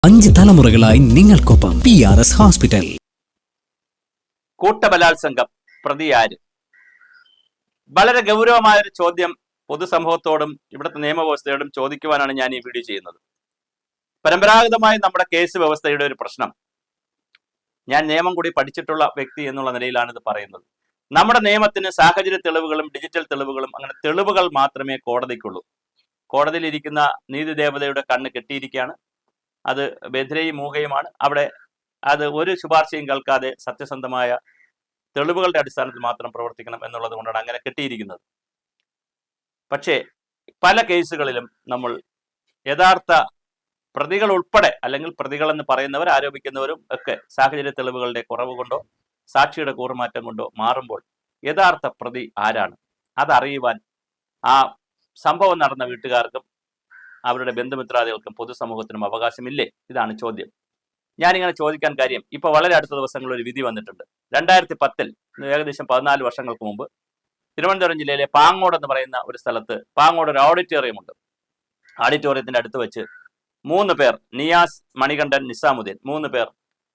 5 തലമുറകളായി നിങ്ങൾക്കൊപ്പം PRS hospital. കൂട്ടബലാത്സംഗം പ്രതി ആര്? വളരെ ഗൗരവമായൊരു ചോദ്യം പൊതുസമൂഹത്തോടും ഇവിടുത്തെ നിയമവ്യവസ്ഥയോടും ചോദിക്കുവാനാണ് ഞാൻ ഈ വീഡിയോ ചെയ്യുന്നത്. പരമ്പരാഗതമായി നമ്മുടെ കേസ് വ്യവസ്ഥയുടെ ഒരു പ്രശ്നം, ഞാൻ നിയമം കൂടി പഠിച്ചിട്ടുള്ള വ്യക്തി എന്നുള്ള നിലയിലാണ് ഇത് പറയുന്നത്. നമ്മുടെ നിയമത്തിന് സാഹചര്യ തെളിവുകളും ഡിജിറ്റൽ തെളിവുകളും അങ്ങനെ തെളിവുകൾ മാത്രമേ കോടതിക്കുള്ളൂ. കോടതിയിലിരിക്കുന്ന നീതിദേവതയുടെ കണ്ണ് കെട്ടിയിരിക്കുകയാണ്. അത് ബധിരയും മൂകയുമാണ്. അവിടെ അത് ഒരു ശുപാർശയും കേൾക്കാതെ സത്യസന്ധമായ തെളിവുകളുടെ അടിസ്ഥാനത്തിൽ മാത്രം പ്രവർത്തിക്കണം എന്നുള്ളത് കൊണ്ടാണ് അങ്ങനെ കെട്ടിയിരിക്കുന്നത്. പക്ഷേ പല കേസുകളിലും നമ്മൾ യഥാർത്ഥ പ്രതികൾ ഉൾപ്പെടെ, അല്ലെങ്കിൽ പ്രതികൾ എന്ന് പറയുന്നവർ, ആരോപിക്കുന്നവരും ഒക്കെ സാഹചര്യ തെളിവുകളുടെ കുറവ് കൊണ്ടോ സാക്ഷിയുടെ കൂറുമാറ്റം കൊണ്ടോ മാറുമ്പോൾ യഥാർത്ഥ പ്രതി ആരാണ് അതറിയുവാൻ ആ സംഭവം നടന്ന വീട്ടുകാർക്കും അവരുടെ ബന്ധുമിത്രാദികൾക്കും പൊതുസമൂഹത്തിനും അവകാശമില്ലേ? ഇതാണ് ചോദ്യം. ഞാനിങ്ങനെ ചോദിക്കാൻ കാര്യം, ഇപ്പൊ വളരെ അടുത്ത ദിവസങ്ങളിൽ ഒരു വിധി വന്നിട്ടുണ്ട്. 2010 ഏകദേശം 14 വർഷങ്ങൾക്ക് മുമ്പ് തിരുവനന്തപുരം ജില്ലയിലെ പാങ്ങോട് എന്ന് പറയുന്ന ഒരു സ്ഥലത്ത്, പാങ്ങോട് ഒരു ഓഡിറ്റോറിയം ഉണ്ട്. ഓഡിറ്റോറിയത്തിന്റെ അടുത്ത് വെച്ച് 3 പേർ, നിയാസ്, മണികണ്ഠൻ, നിസാമുദ്ദീൻ, 3 പേർ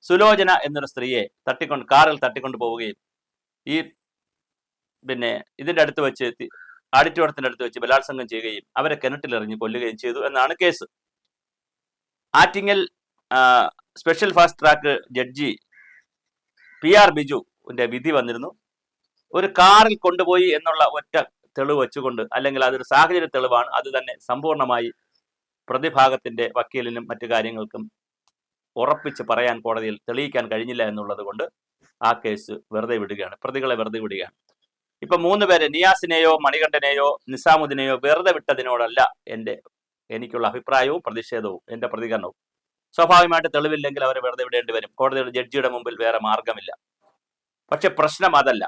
സുലോചന എന്നൊരു സ്ത്രീയെ കാറിൽ തട്ടിക്കൊണ്ട് പോവുകയും ഇതിന്റെ അടുത്ത് വെച്ച്, ഓഡിറ്റോറിയത്തിന്റെ അടുത്ത് വെച്ച് ബലാത്സംഗം ചെയ്യുകയും അവരെ കിണറ്റിലെറിഞ്ഞ് കൊല്ലുകയും ചെയ്തു എന്നാണ് case. Attingal special fast track judge PR ബിജുവിന്റെ വിധി വന്നിരുന്നു. ഒരു കാറിൽ കൊണ്ടുപോയി എന്നുള്ള ഒറ്റ തെളിവ് വെച്ചുകൊണ്ട്, അല്ലെങ്കിൽ അതൊരു സാഹചര്യ തെളിവാണ്, അത് തന്നെ സമ്പൂർണമായി പ്രതിഭാഗത്തിന്റെ വക്കീലിനും മറ്റു കാര്യങ്ങൾക്കും ഉറപ്പിച്ച് പറയാൻ കോടതിയിൽ തെളിയിക്കാൻ കഴിഞ്ഞില്ല എന്നുള്ളത് കൊണ്ട് ആ കേസ് വെറുതെ വിടുകയാണ്, പ്രതികളെ വെറുതെ വിടുകയാണ്. ഇപ്പൊ 3 പേരെ, നിയാസിനെയോ മണികണ്ഠനെയോ നിസാമുദ്ദീനെയോ വെറുതെ വിട്ടതിനോടല്ല എനിക്കുള്ള അഭിപ്രായവും പ്രതിഷേധവും എൻ്റെ പ്രതികരണവും. സ്വാഭാവികമായിട്ട് തെളിവില്ലെങ്കിൽ അവരെ വെറുതെ വിടേണ്ടി വരും. കോടതിയുടെ ജഡ്ജിയുടെ മുമ്പിൽ വേറെ മാർഗമില്ല. പക്ഷെ പ്രശ്നം അതല്ല.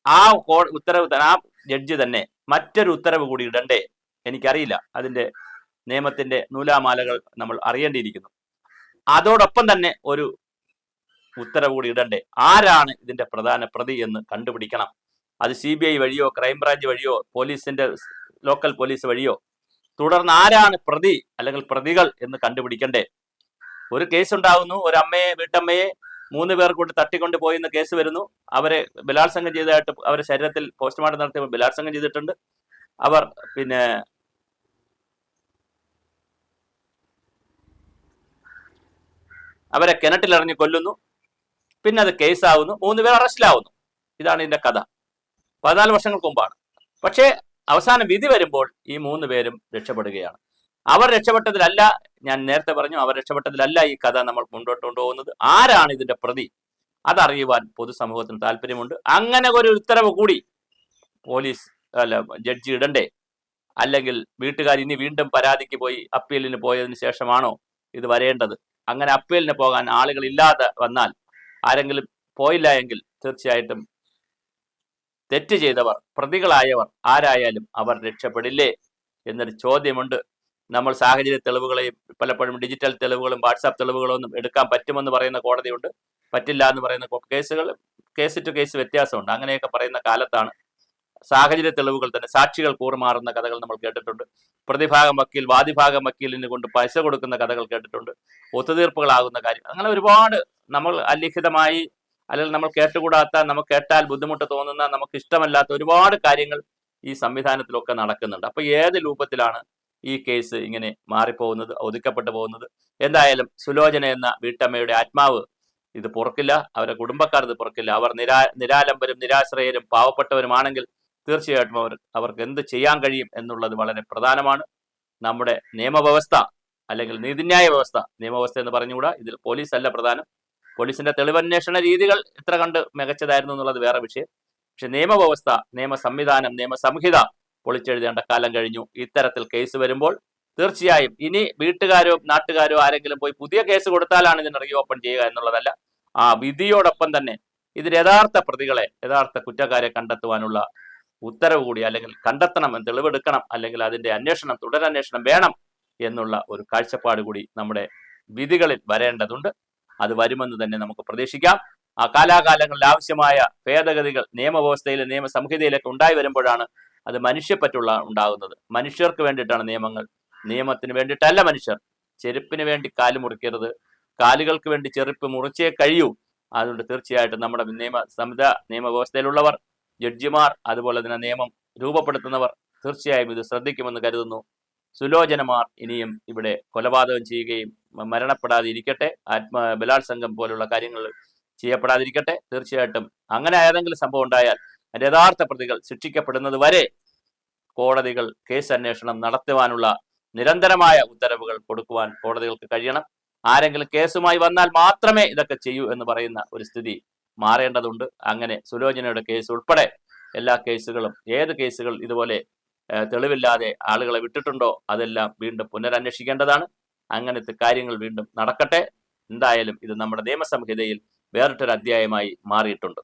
ആ ജഡ്ജി തന്നെ മറ്റൊരു ഉത്തരവ് കൂടി ഇടണ്ടേ? എനിക്കറിയില്ല, അതിന്റെ നിയമത്തിന്റെ നൂലാമാലകൾ നമ്മൾ അറിയേണ്ടിയിരിക്കുന്നു. അതോടൊപ്പം തന്നെ ഒരു ഉത്തരവ് കൂടി ഇടണ്ടേ? ആരാണ് ഇതിന്റെ പ്രധാന പ്രതി എന്ന് കണ്ടുപിടിക്കണം. അത് CBI വഴിയോ ക്രൈംബ്രാഞ്ച് വഴിയോ പോലീസിന്റെ ലോക്കൽ പോലീസ് വഴിയോ, തുടർന്ന് ആരാണ് പ്രതി അല്ലെങ്കിൽ പ്രതികൾ എന്ന് കണ്ടുപിടിക്കണ്ടേ? ഒരു കേസ് ഉണ്ടാകുന്നു, വീട്ടമ്മയെ 3 പേർ കൊണ്ട് തട്ടിക്കൊണ്ട് പോയിന്ന് കേസ് വരുന്നു. അവരെ ബലാത്സംഗം ചെയ്തതായിട്ട് അവരെ ശരീരത്തിൽ പോസ്റ്റ്മോർട്ടം നടത്തിയപ്പോൾ ബലാത്സംഗം ചെയ്തിട്ടുണ്ട്. അവരെ കിണറ്റിലിറങ്ങി കൊല്ലുന്നു. പിന്നെ അത് കേസാവുന്നു, 3 പേർ അറസ്റ്റിലാവുന്നു. ഇതാണ് ഇതിന്റെ കഥ. 14 വർഷങ്ങൾക്ക് മുമ്പാണ്. പക്ഷേ അവസാന വിധി വരുമ്പോൾ ഈ 3 പേരും രക്ഷപ്പെടുകയാണ്. അവർ രക്ഷപ്പെട്ടതിലല്ല, ഞാൻ നേരത്തെ പറഞ്ഞു, അവർ രക്ഷപ്പെട്ടതിലല്ല ഈ കഥ നമ്മൾ മുന്നോട്ട് കൊണ്ടുപോകുന്നത്. ആരാണ് ഇതിന്റെ പ്രതി അതറിയുവാൻ പൊതുസമൂഹത്തിന് താല്പര്യമുണ്ട്. അങ്ങനെ ഒരു ഉത്തരവ് കൂടി ജഡ്ജി ഇടണ്ടേ? അല്ലെങ്കിൽ വീട്ടുകാർ ഇനി വീണ്ടും പരാതിക്ക് പോയി അപ്പീലിന് പോയതിനു ശേഷമാണോ ഇത് വരേണ്ടത്? അങ്ങനെ അപ്പീലിന് പോകാൻ ആളുകൾ ഇല്ലാതെ വന്നാൽ, ആരെങ്കിലും പോയില്ല എങ്കിൽ തീർച്ചയായിട്ടും തെറ്റ് ചെയ്തവർ, പ്രതികളായവർ ആരായാലും അവർ രക്ഷപ്പെടില്ലേ എന്നൊരു ചോദ്യമുണ്ട്. നമ്മൾ സാഹചര്യ തെളിവുകളെയും പലപ്പോഴും ഡിജിറ്റൽ തെളിവുകളും വാട്സാപ്പ് തെളിവുകളൊന്നും എടുക്കാൻ പറ്റുമെന്ന് പറയുന്ന കോടതിയുണ്ട്, പറ്റില്ല എന്ന് പറയുന്ന കേസ് ടു കേസ് വ്യത്യാസമുണ്ട്. അങ്ങനെയൊക്കെ പറയുന്ന കാലത്താണ് സാഹചര്യ തെളിവുകൾ തന്നെ സാക്ഷികൾ കൂറുമാറുന്ന കഥകൾ നമ്മൾ കേട്ടിട്ടുണ്ട്. പ്രതിഭാഗം വക്കീൽ വാദിഭാഗം വക്കീലിന് കൊണ്ട് പൈസ കൊടുക്കുന്ന കഥകൾ കേട്ടിട്ടുണ്ട്. ഒത്തുതീർപ്പുകളാകുന്ന കാര്യം, അങ്ങനെ ഒരുപാട് നമ്മൾ അലിഖിതമായി, അല്ലെങ്കിൽ നമ്മൾ കേട്ടുകൂടാത്ത, നമുക്ക് കേട്ടാൽ ബുദ്ധിമുട്ട് തോന്നുന്ന, നമുക്ക് ഇഷ്ടമല്ലാത്ത ഒരുപാട് കാര്യങ്ങൾ ഈ സംവിധാനത്തിലൊക്കെ നടക്കുന്നുണ്ട്. അപ്പൊ ഏത് രൂപത്തിലാണ് ഈ കേസ് ഇങ്ങനെ മാറിപ്പോകുന്നത്, ഒതുക്കപ്പെട്ടു പോകുന്നത്? എന്തായാലും സുലോചന എന്ന വീട്ടമ്മയുടെ ആത്മാവ് ഇത് പൊറുക്കില്ല, അവരുടെ കുടുംബക്കാർ ഇത് പൊറുക്കില്ല. അവർ നിരാലംബരും നിരാശ്രയരും പാവപ്പെട്ടവരുമാണെങ്കിൽ തീർച്ചയായിട്ടും അവർക്ക് എന്ത് ചെയ്യാൻ കഴിയും എന്നുള്ളത് വളരെ പ്രധാനമാണ്. നമ്മുടെ നിയമവ്യവസ്ഥ, അല്ലെങ്കിൽ നീതിന്യായ വ്യവസ്ഥ, നിയമവ്യവസ്ഥ എന്ന് പറഞ്ഞുകൂടാ, ഇതിൽ പോലീസ് അല്ല പ്രധാനം. പോലീസിന്റെ തെളിവന്വേഷണ രീതികൾ എത്ര കണ്ട് മികച്ചതായിരുന്നു എന്നുള്ളത് വേറെ വിഷയം. പക്ഷെ നിയമവ്യവസ്ഥ, നിയമ സംവിധാനം, നിയമസംഹിത പൊളിച്ചെഴുതേണ്ട കാലം കഴിഞ്ഞു. ഇത്തരത്തിൽ കേസ് വരുമ്പോൾ തീർച്ചയായും ഇനി വീട്ടുകാരോ നാട്ടുകാരോ ആരെങ്കിലും പോയി പുതിയ കേസ് കൊടുത്താലാണ് ഇതിന് റീഓപ്പൺ ചെയ്യുക എന്നുള്ളതല്ല. ആ വിധിയോടൊപ്പം തന്നെ ഇതിൽ യഥാർത്ഥ പ്രതികളെ, യഥാർത്ഥ കുറ്റക്കാരെ കണ്ടെത്തുവാനുള്ള ഉത്തരവ് കൂടി, അല്ലെങ്കിൽ കണ്ടെത്തണം, തെളിവെടുക്കണം, അല്ലെങ്കിൽ അതിന്റെ തുടരന്വേഷണം വേണം എന്നുള്ള ഒരു കാഴ്ചപ്പാട് കൂടി നമ്മുടെ വിധികളിൽ വരേണ്ടതുണ്ട്. അത് വരുമെന്ന് തന്നെ നമുക്ക് പ്രതീക്ഷിക്കാം. ആ കാലാകാലങ്ങളിൽ ആവശ്യമായ ഭേദഗതികൾ നിയമവ്യവസ്ഥയിലെ നിയമസംഹിതയിലൊക്കെ ഉണ്ടായി വരുമ്പോഴാണ് അത് മനുഷ്യപ്പറ്റുള്ള ഉണ്ടാകുന്നത്. മനുഷ്യർക്ക് വേണ്ടിയിട്ടാണ് നിയമങ്ങൾ, നിയമത്തിന് വേണ്ടിയിട്ടല്ല മനുഷ്യർ. ചെരുപ്പിന് വേണ്ടി കാല് മുറിക്കരുത്, കാലുകൾക്ക് വേണ്ടി ചെരുപ്പ് മുറിച്ചേ കഴിയൂ. അതുകൊണ്ട് തീർച്ചയായിട്ടും നമ്മുടെ നിയമവ്യവസ്ഥയിലുള്ളവർ, ജഡ്ജിമാർ, അതുപോലെ തന്നെ നിയമം രൂപപ്പെടുത്തുന്നവർ തീർച്ചയായും ഇത് ശ്രദ്ധിക്കുമെന്ന് കരുതുന്നു. സുലോചനമാർ ഇനിയും ഇവിടെ കൊലപാതകം ചെയ്യുകയും മരണപ്പെടാതെ ഇരിക്കട്ടെ, ബലാത്സംഗം പോലുള്ള കാര്യങ്ങൾ ചെയ്യപ്പെടാതിരിക്കട്ടെ. തീർച്ചയായിട്ടും അങ്ങനെ ഏതെങ്കിലും സംഭവം ഉണ്ടായാൽ അതിന്റെ യഥാർത്ഥ പ്രതികൾ ശിക്ഷിക്കപ്പെടുന്നത് വരെ കോടതികൾ കേസ് അന്വേഷണം നടത്തുവാനുള്ള നിരന്തരമായ ഉത്തരവുകൾ കൊടുക്കുവാൻ കോടതികൾക്ക് കഴിയണം. ആരെങ്കിലും കേസുമായി വന്നാൽ മാത്രമേ ഇതൊക്കെ ചെയ്യൂ എന്ന് പറയുന്ന ഒരു സ്ഥിതി മാറേണ്ടതുണ്ട്. അങ്ങനെ സുലോചനയുടെ കേസ് ഉൾപ്പെടെ എല്ലാ കേസുകളും, ഏത് കേസുകൾ ഇതുപോലെ തെളിവില്ലാതെ ആളുകളെ വിട്ടിട്ടുണ്ടോ അതെല്ലാം വീണ്ടും പുനരന്വേഷിക്കേണ്ടതാണ്. അങ്ങനത്തെ കാര്യങ്ങൾ വീണ്ടും നടക്കട്ടെ. എന്തായാലും ഇത് നമ്മുടെ നിയമസംഹിതയിൽ വേറിട്ടൊരു അധ്യായമായി മാറിയിട്ടുണ്ട്.